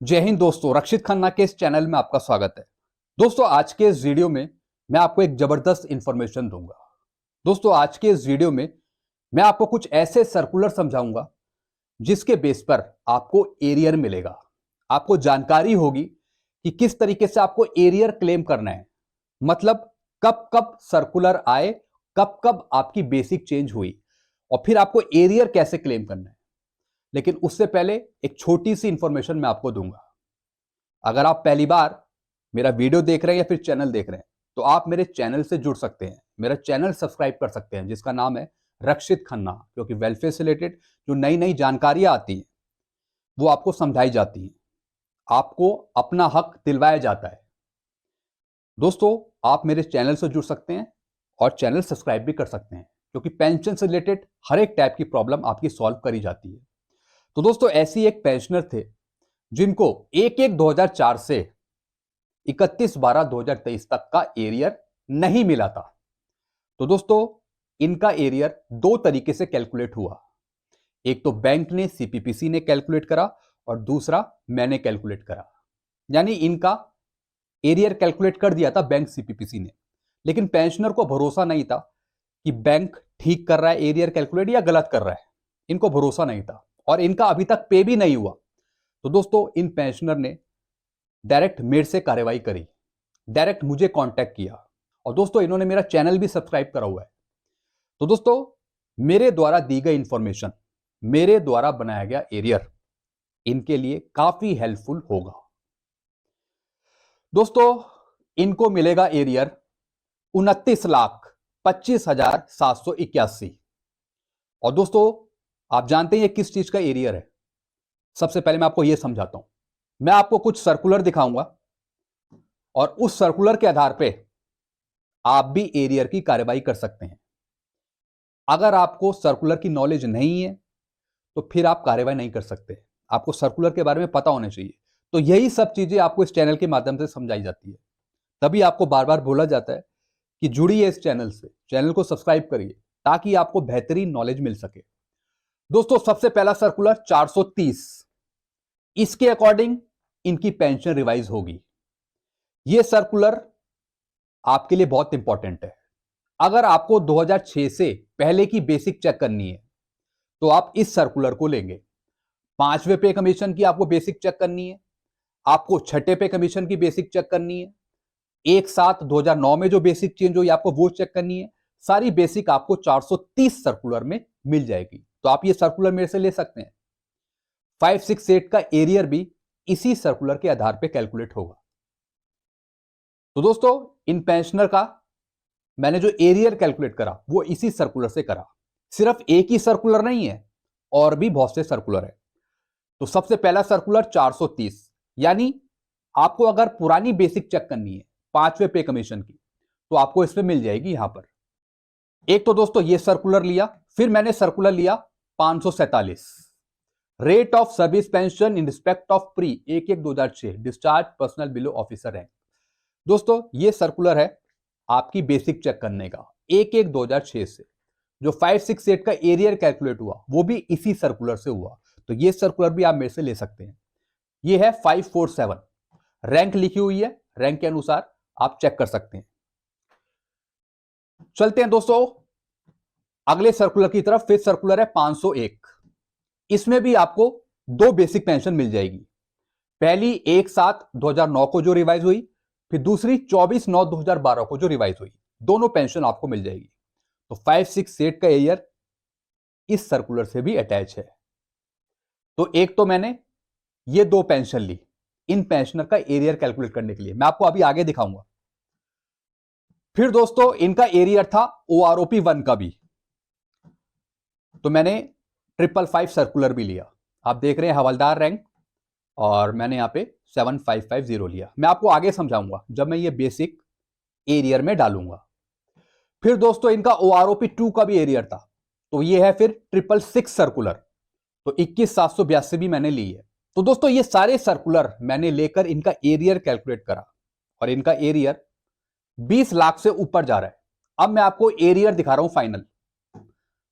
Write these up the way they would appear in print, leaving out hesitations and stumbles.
जय हिंद दोस्तों, रक्षित खन्ना के इस चैनल में आपका स्वागत है। दोस्तों, आज के इस वीडियो में मैं आपको एक जबरदस्त इंफॉर्मेशन दूंगा। दोस्तों, आज के इस वीडियो में मैं आपको कुछ ऐसे सर्कुलर समझाऊंगा जिसके बेस पर आपको एरियर मिलेगा। आपको जानकारी होगी कि किस तरीके से आपको एरियर क्लेम करना है, मतलब कब कब सर्कुलर आए, कब कब आपकी बेसिक चेंज हुई और फिर आपको एरियर कैसे क्लेम करना है। लेकिन उससे पहले एक छोटी सी इंफॉर्मेशन मैं आपको दूंगा। अगर आप पहली बार मेरा वीडियो देख रहे हैं या फिर चैनल देख रहे हैं तो आप मेरे चैनल से जुड़ सकते हैं, मेरा चैनल सब्सक्राइब कर सकते हैं जिसका नाम है रक्षित खन्ना, क्योंकि वेलफेयर से रिलेटेड जो नई नई जानकारियां आती हैं वो आपको समझाई जाती हैं, आपको अपना हक दिलवाया जाता है। दोस्तों, आप मेरे चैनल से जुड़ सकते हैं और चैनल सब्सक्राइब भी कर सकते हैं, क्योंकि पेंशन से रिलेटेड हर एक टाइप की प्रॉब्लम आपकी सॉल्व करी जाती है। तो दोस्तों, ऐसी एक पेंशनर थे जिनको 1/1/2004 से 31/12/2023 तक का एरियर नहीं मिला था। तो दोस्तों, इनका एरियर दो तरीके से कैलकुलेट हुआ। एक तो बैंक ने, सीपीपीसी ने कैलकुलेट करा और दूसरा मैंने कैलकुलेट करा। यानी इनका एरियर कैलकुलेट कर दिया था बैंक, सीपीपीसी ने, लेकिन पेंशनर को भरोसा नहीं था कि बैंक ठीक कर रहा है एरियर कैलकुलेट या गलत कर रहा है। इनको भरोसा नहीं था और इनका अभी तक पे भी नहीं हुआ। तो दोस्तों, इन पेंशनर ने डायरेक्ट मेरे से कार्रवाई करी, डायरेक्ट मुझे कांटेक्ट किया और दोस्तों इन्होंने मेरा चैनल भी सब्सक्राइब करा हुआ है। तो दोस्तों, मेरे द्वारा दी गई इंफॉर्मेशन, मेरे द्वारा बनाया गया एरियर इनके लिए काफी हेल्पफुल होगा। दोस्तों, इनको मिलेगा एरियर 29,25,781। और दोस्तों, आप जानते हैं ये किस चीज का एरियर है? सबसे पहले मैं आपको यह समझाता हूं। मैं आपको कुछ सर्कुलर दिखाऊंगा और उस सर्कुलर के आधार पे आप भी एरियर की कार्रवाई कर सकते हैं। अगर आपको सर्कुलर की नॉलेज नहीं है तो फिर आप कार्रवाई नहीं कर सकते। आपको सर्कुलर के बारे में पता होना चाहिए। तो यही सब चीजें आपको इस चैनल के माध्यम से समझाई जाती है। तभी आपको बार बार बोला जाता है कि जुड़िए इस चैनल से, चैनल को सब्सक्राइब करिए ताकि आपको बेहतरीन नॉलेज मिल सके। दोस्तों, सबसे पहला सर्कुलर 430, इसके अकॉर्डिंग इनकी पेंशन रिवाइज होगी। यह सर्कुलर आपके लिए बहुत इंपॉर्टेंट है। अगर आपको 2006 से पहले की बेसिक चेक करनी है तो आप इस सर्कुलर को लेंगे। 5वें पे कमीशन की आपको बेसिक चेक करनी है, आपको 6ठे पे कमीशन की बेसिक चेक करनी है, 1/7/2009 में जो बेसिक चेंज हुई आपको वो चेक करनी है। सारी बेसिक आपको 430 सर्कुलर में मिल जाएगी। तो आप ये सर्कुलर मेरे से ले सकते हैं। 568 का एरियर भी इसी सर्कुलर के आधार पे कैलकुलेट होगा। तो दोस्तों, इन पेंशनर का मैंने जो एरियर कैलकुलेट करा वो इसी सर्कुलर से करा। सिर्फ एक ही सर्कुलर नहीं है, और भी बहुत से सर्कुलर है। तो सबसे पहला सर्कुलर 430, यानी आपको अगर पुरानी बेसिक चेक करनी है 5वें पे कमीशन की तो आपको इसमें मिल जाएगी। यहां पर एक तो दोस्तों ये सर्कुलर लिया, फिर मैंने सर्कुलर लिया 547, rate of service pension in respect of pre 1/1/2006 discharge personal below officer rank. दोस्तों, ये सर्कुलर है आपकी बेसिक चेक करने का 1/1/2006 से। जो 568 का एरियर कैलकुलेट हुआ वो भी इसी सर्कुलर से हुआ। तो ये सर्कुलर भी आप मेरे से ले सकते हैं। ये है 547, रैंक लिखी हुई है, रैंक के अनुसार आप चेक कर सकते हैं। चलते हैं दोस्तों अगले सर्कुलर की तरफ। फिर सर्कुलर है 501, इसमें भी आपको दो बेसिक पेंशन मिल जाएगी। पहली 1/7/2009 को जो रिवाइज हुई, फिर दूसरी 24/9/2012 को जो रिवाइज हुई। दोनों पेंशन आपको मिल जाएगी। तो 568 का एरियर इस सर्कुलर से भी अटैच है। तो एक तो मैंने ये दो पेंशन ली इन पेंशनर का एरियर कैलकुलेट करने के लिए, मैं आपको अभी आगे दिखाऊंगा। फिर दोस्तों इनका एरियर था ओआरओपी 1 का भी, तो मैंने 555 सर्कुलर भी लिया। आप देख रहे हैं हवलदार रैंक, और मैंने यहां पे 7550 लिया। मैं आपको आगे समझाऊंगा जब मैं ये बेसिक एरियर में डालूंगा। फिर दोस्तों इनका ओआरओपी 2 का भी एरियर था, तो ये है फिर 666 सर्कुलर, तो 21,782 भी मैंने ली है। तो दोस्तों ये सारे सर्कुलर मैंने लेकर इनका एरियर कैलकुलेट करा और इनका एरियर 20 लाख से ऊपर जा रहा है। अब मैं आपको एरियर दिखा रहा हूं फाइनल,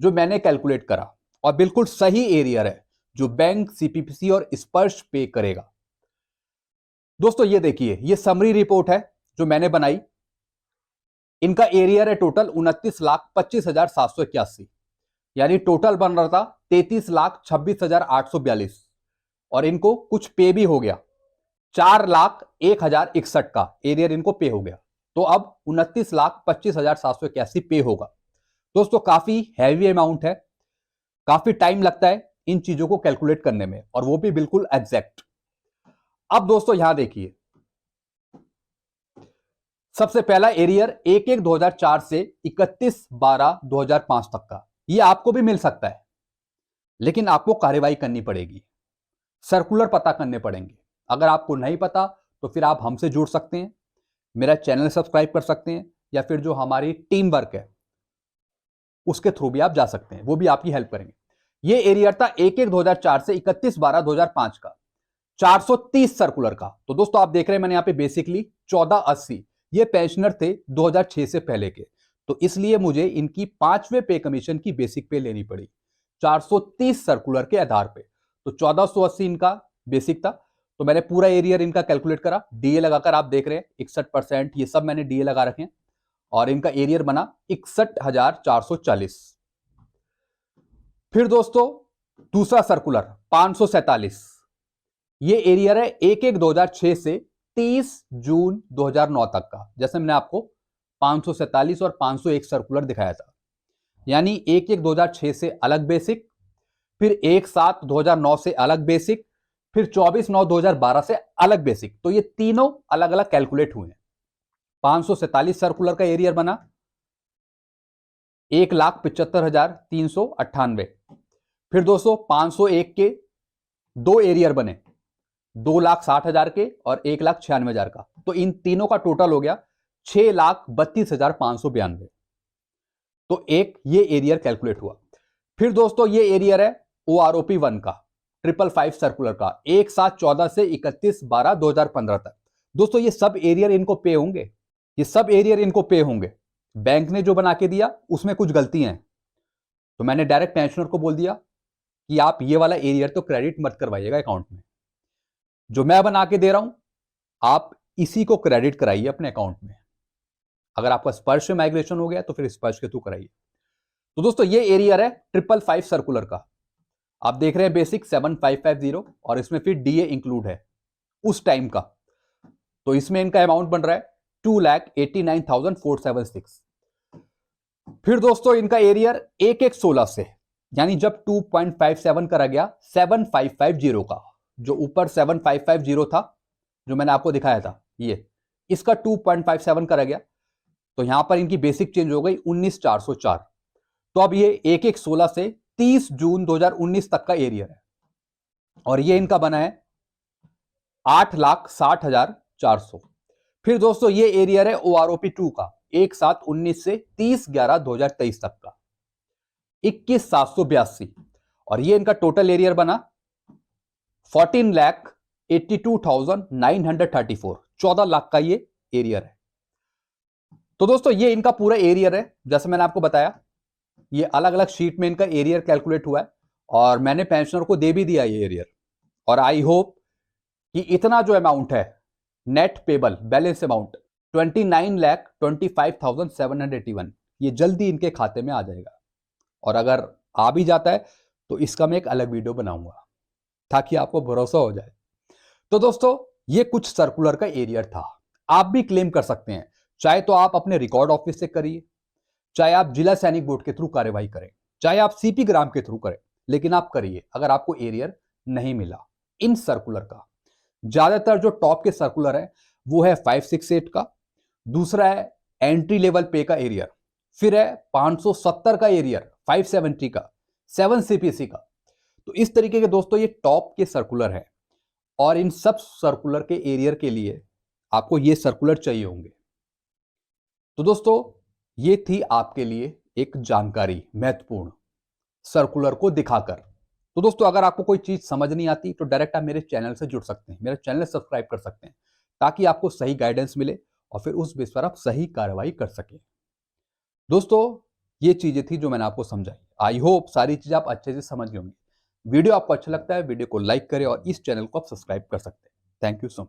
जो मैंने कैलकुलेट करा, और बिल्कुल सही एरियर है जो बैंक, सीपीपीसी और स्पर्श पे करेगा। दोस्तों ये देखिए, ये समरी रिपोर्ट है जो मैंने बनाई। इनका एरियर है टोटल 29,25,781, यानी टोटल बन रहा था 33,26,842, और इनको कुछ पे भी हो गया, 4,01,061 का एरियर इनको पे हो गया। तो अब 29,25,781 पे होगा। दोस्तों काफी हैवी अमाउंट है, काफी टाइम लगता है इन चीजों को कैलकुलेट करने में, और वो भी बिल्कुल एग्जैक्ट। अब दोस्तों यहां देखिए, सबसे पहला एरियर 1/1/2004 से 31/12/2005 तक का, ये आपको भी मिल सकता है, लेकिन आपको कार्रवाई करनी पड़ेगी, सर्कुलर पता करने पड़ेंगे। अगर आपको नहीं पता तो फिर आप हमसे जुड़ सकते हैं, मेरा चैनल सब्सक्राइब कर सकते हैं, या फिर जो हमारी टीम वर्क है उसके थ्रू भी आप जा सकते हैं, वो भी आपकी हेल्प करेंगे। ये एरियर था 1/1/2004 से 31/12/2005 का, 430 सर्कुलर का। तो दोस्तों आप देख रहे हैं मैंने यहां पे बेसिकली 1480, ये पेंशनर थे 2006 से पहले के, तो इसलिए मुझे इनकी 5वें पे कमीशन की बेसिक पे लेनी पड़ी 430 सर्कुलर के आधार पे। तो 1480 इनका बेसिक था, तो मैंने पूरा एरियर इनका कैलकुलेट करा, डीए लगाकर। आप देख रहे हैं 61%, ये सब मैंने डीए लगा रखे हैं, और इनका एरियर बना 61,440। फिर दोस्तों दूसरा सर्कुलर 547, ये एरियर है 1/1/2006 से 30 जून 2009 तक का। जैसे मैंने आपको 547 और 501 सर्कुलर दिखाया था, यानी 1/1/2006 से अलग बेसिक, फिर 1/7/2009 से अलग बेसिक, फिर 24/9/2012 से अलग बेसिक। तो ये तीनों अलग अलग कैलकुलेट हुए हैं। 547 सर्कुलर का एरियर बना 1,75,398। फिर दोस्तों 501 के दो एरियर बने, 2,60,000 के और 1,96,000 का। तो इन तीनों का टोटल हो गया 6,32,592। तो एक ये एरियर कैलकुलेट हुआ। फिर दोस्तों ये एरियर है OROP 1 का, 555 सर्कुलर का, 1/7/14 से 31/12/2015 तक। दोस्तों ये सब एरियर इनको पे होंगे, ये सब एरियर इनको पे होंगे। बैंक ने जो बना के दिया उसमें कुछ गलतियां हैं, तो मैंने डायरेक्ट पेंशनर को बोल दिया कि आप ये वाला एरियर तो क्रेडिट मत करवाइएगा अकाउंट में, जो मैं बना के दे रहा हूं आप इसी को क्रेडिट कराइए अपने अकाउंट में। अगर आपका स्पर्श माइग्रेशन हो गया तो फिर स्पर्श के थ्रू कराइए। तो दोस्तों ये एरियर है 555 सर्कुलर का। आप देख रहे हैं बेसिक 7550, और इसमें फिर डीए इंक्लूड है उस टाइम का। तो इसमें इनका अमाउंट बन रहा है 2,89,476। फिर दोस्तों इनका एरियर 1/1/16 से, यानी जब 2.57 करा गया 7,550 का, जो ऊपर 7,550 था जो मैंने आपको दिखाया था, ये इसका 2.57 करा गया, तो यहां पर इनकी बेसिक चेंज हो गई 19,404। तो अब ये 1/1/16 से 30 जून 2019 तक का एरियर है, और ये इनका बना है 8,60,400। फिर दोस्तों ये एरियर है OROP 2 का, 1/7/19 से 30/11/2023 तक का, 21,782, और ये इनका टोटल एरियर बना 14,82,934, 14 लाख का ये एरियर है। तो दोस्तों ये इनका पूरा एरियर है, जैसे मैंने आपको बताया ये अलग अलग शीट में इनका एरियर कैलकुलेट हुआ है, और मैंने पेंशनर को दे भी दिया ये एरियर। और आई होप कि इतना जो अमाउंट है नेट पेबल बैलेंस अमाउंट 29,25,781, ये जल्दी इनके खाते में आ जाएगा। और अगर आ भी जाता है तो इसका मैं एक अलग वीडियो बनाऊंगा ताकि आपको भरोसा हो जाए। तो दोस्तों ये कुछ सर्कुलर का एरियर था। आप भी क्लेम कर सकते हैं, चाहे तो आप अपने रिकॉर्ड ऑफिस से करिए, चाहे आप जिला सैनिक बोर्ड के थ्रू कार्यवाही करें, चाहे आप सीपी ग्राम के थ्रू करें, लेकिन आप करिए अगर आपको एरियर नहीं मिला इन सर्कुलर का। ज्यादातर जो टॉप के सर्कुलर है वो है 568 का, दूसरा है एंट्री लेवल पे का एरियर, फिर है 570 का एरियर, 570 का, 7 CPC का। तो इस तरीके के दोस्तों ये टॉप के सर्कुलर है, और इन सब सर्कुलर के एरियर के लिए आपको ये सर्कुलर चाहिए होंगे। तो दोस्तों ये थी आपके लिए एक जानकारी महत्वपूर्ण सर्कुलर को दिखाकर। तो दोस्तों अगर आपको कोई चीज समझ नहीं आती तो डायरेक्ट आप मेरे चैनल से जुड़ सकते हैं, मेरा चैनल सब्सक्राइब कर सकते हैं, ताकि आपको सही गाइडेंस मिले और फिर उस बेस पर आप सही कार्रवाई कर सकें। दोस्तों ये चीजें थी जो मैंने आपको समझाई। आई होप सारी चीजें आप अच्छे से समझ गए होंगे। वीडियो आपको अच्छा लगता है वीडियो को लाइक करें, और इस चैनल को आप सब्सक्राइब कर सकते हैं। Thank you so much.